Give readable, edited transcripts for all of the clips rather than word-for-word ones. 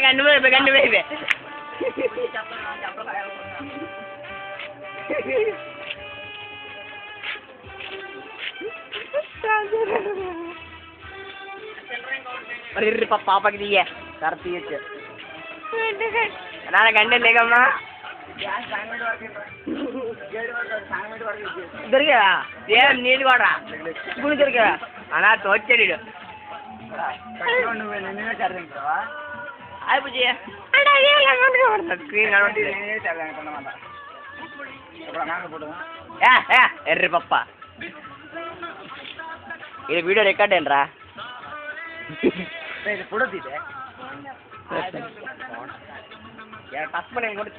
గండి వైపే గండి వైపే పాపకి దియ్యే కర తీయచ్చు నాన్న గంటే లేకమ్మా దొరికా ఏం నీళ్ళు కూడా ఇప్పుడు దొరికా అన్నా తోచాడు అయిపోయి స్క్రీన్ ఎర్రి పప్ప ఇది వీడియో రికార్డ్ ఏంట్రా ఫోటో తీసే టస్మ నేను కూడా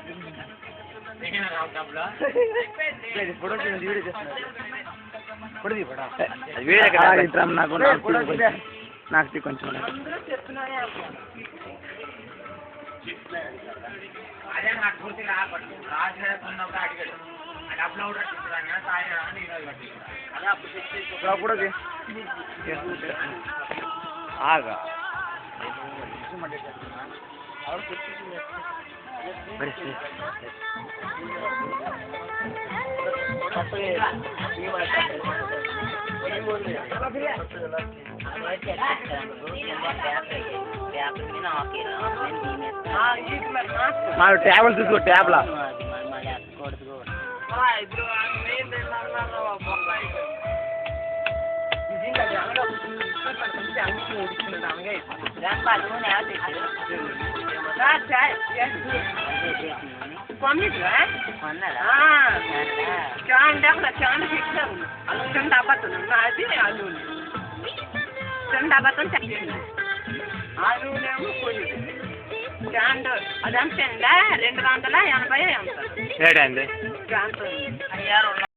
ఫోటో వీడియో చేస్తాను నాకు కొంచెం అదే నాకు పూర్తి ఆగా ట్యాబ్లు చూసుకో ట్యాబ్లా డబ్బాతో చెప్పింది ఆలునేమో పొడి క్యాండ్ అదంతా 280 ఎంత రేట్ అండి క్యాండ్